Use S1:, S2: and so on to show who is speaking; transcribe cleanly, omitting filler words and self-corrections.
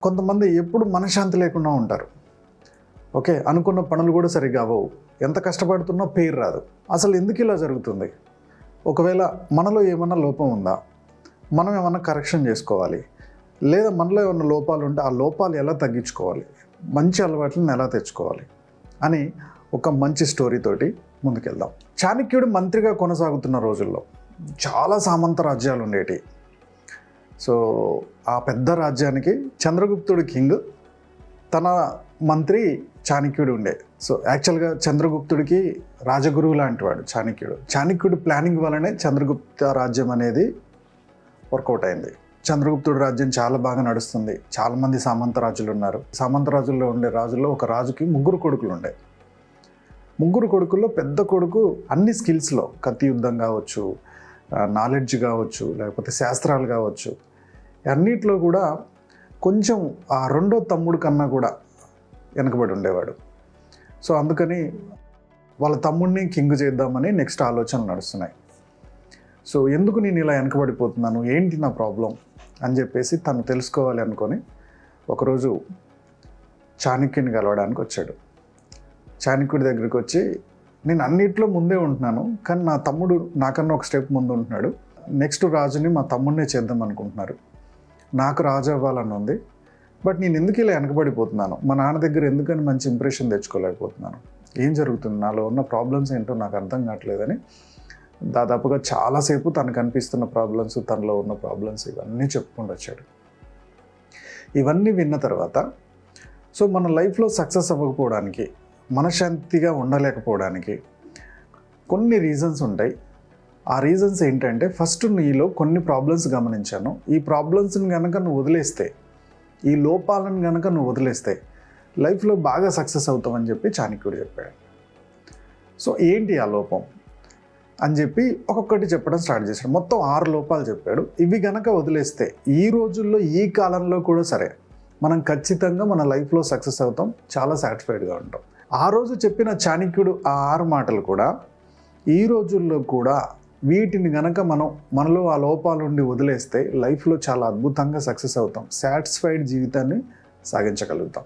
S1: కొంతమంది ఎప్పుడు మనశ్శాంతి లేకుండా ఉంటారు. ఓకే, అనుకున్న పనులు కూడా సరిగ్గా అవ్వవు. ఎంత కష్టపడుతున్నా పేరు రాదు. అసలు ఎందుకు ఇలా జరుగుతుంది? ఒకవేళ మనలో ఏమన్నా లోపం ఉందా? మనం ఏమన్నా కరెక్షన్ చేసుకోవాలి, లేదా మనలో ఏమన్నా లోపాలు ఉంటే ఆ లోపాలు ఎలా తగ్గించుకోవాలి, మంచి అలవాట్లను ఎలా తెచ్చుకోవాలి అని ఒక మంచి స్టోరీతోటి ముందుకెళ్దాం. చాణక్యుడు మంత్రిగా కొనసాగుతున్న రోజుల్లో చాలా సామంత రాజ్యాలు ఉండేవి. సో ఆ పెద్ద రాజ్యానికి చంద్రగుప్తుడు కింగ్, తన మంత్రి చాణక్యుడు ఉండే. సో యాక్చువల్గా చంద్రగుప్తుడికి రాజగురువు లాంటి వాడు చాణక్యుడు ప్లానింగ్ వల్లనే చంద్రగుప్త రాజ్యం అనేది వర్కౌట్ అయింది. చంద్రగుప్తుడి రాజ్యం చాలా బాగా నడుస్తుంది. చాలామంది సామంత రాజులు ఉన్నారు. సామంత రాజుల్లో ఉండే రాజుల్లో ఒక రాజుకి ముగ్గురు కొడుకులు ఉండే. ముగ్గురు కొడుకుల్లో పెద్ద కొడుకు అన్ని స్కిల్స్లో, కత్తి యుద్ధం కావచ్చు, నాలెడ్జ్ కావచ్చు, లేకపోతే శాస్త్రాలు కావచ్చు, అన్నిట్లో కూడా కొంచెం ఆ రెండో తమ్ముడు కన్నా కూడా వెనకబడి ఉండేవాడు. సో అందుకని వాళ్ళ తమ్ముడిని కింగ్ చేద్దామని నెక్స్ట్ ఆలోచనలు నడుస్తున్నాయి. సో ఎందుకు నేను ఇలా వెనకబడిపోతున్నాను, ఏంటి నా ప్రాబ్లం అని చెప్పేసి తను తెలుసుకోవాలి అనుకొని ఒకరోజు చాణక్యుని కలవడానికి వచ్చాడు. చాణక్యుడి దగ్గరికి వచ్చి, నేను అన్నిట్లో ముందే ఉంటున్నాను, కానీ నా తమ్ముడు నాకన్నా ఒక స్టెప్ ముందు ఉంటున్నాడు. నెక్స్ట్ రాజుని మా తమ్ముడినే చేద్దాం అనుకుంటున్నారు. నాకు రాజు అవ్వాలని ఉంది, బట్ నేను ఎందుకు ఇలా వెనకబడిపోతున్నాను, మా నాన్న దగ్గర ఎందుకని మంచి ఇంప్రెషన్ తెచ్చుకోలేకపోతున్నాను, ఏం జరుగుతుంది, నాలో ఉన్న ప్రాబ్లమ్స్ ఏంటో నాకు అర్థం కావట్లేదని దాదాపుగా చాలాసేపు తనకు అనిపిస్తున్న ప్రాబ్లమ్స్, తనలో ఉన్న ప్రాబ్లమ్స్ ఇవన్నీ చెప్పుకుంటూ వచ్చాడు. ఇవన్నీ విన్న తర్వాత సో మన లైఫ్లో సక్సెస్ అవ్వకపోవడానికి, మనశ్శాంతిగా ఉండలేకపోవడానికి కొన్ని రీజన్స్ ఉంటాయి. ఆ రీజన్స్ ఏంటంటే, ఫస్ట్ నీలో కొన్ని ప్రాబ్లమ్స్ గమనించాను, ఈ ప్రాబ్లమ్స్ని కనుక నువ్వు వదిలేస్తే, ఈ లోపాలను కనుక నువ్వు వదిలేస్తే లైఫ్లో బాగా సక్సెస్ అవుతామని చెప్పి చాణక్యుడు చెప్పాడు. సో ఏంటి ఆ లోపం అని చెప్పి ఒక్కొక్కటి చెప్పడం స్టార్ట్ చేశాడు. మొత్తం 6 లోపాలు చెప్పాడు. ఇవి కనుక వదిలేస్తే ఈ రోజుల్లో, ఈ కాలంలో కూడా సరే మనం ఖచ్చితంగా మన లైఫ్లో సక్సెస్ అవుతాం, చాలా సాటిస్ఫైడ్గా ఉంటాం. ఆ రోజు చెప్పిన చాణక్యుడు ఆ 6 మాటలు కూడా ఈ రోజుల్లో కూడా వీటిని గనక మనలో ఆ లోపాలు ఉండి వదిలేస్తే లైఫ్లో చాలా అద్భుతంగా సక్సెస్ అవుతాం, సాటిస్ఫైడ్ జీవితాన్ని సాగించగలుగుతాం.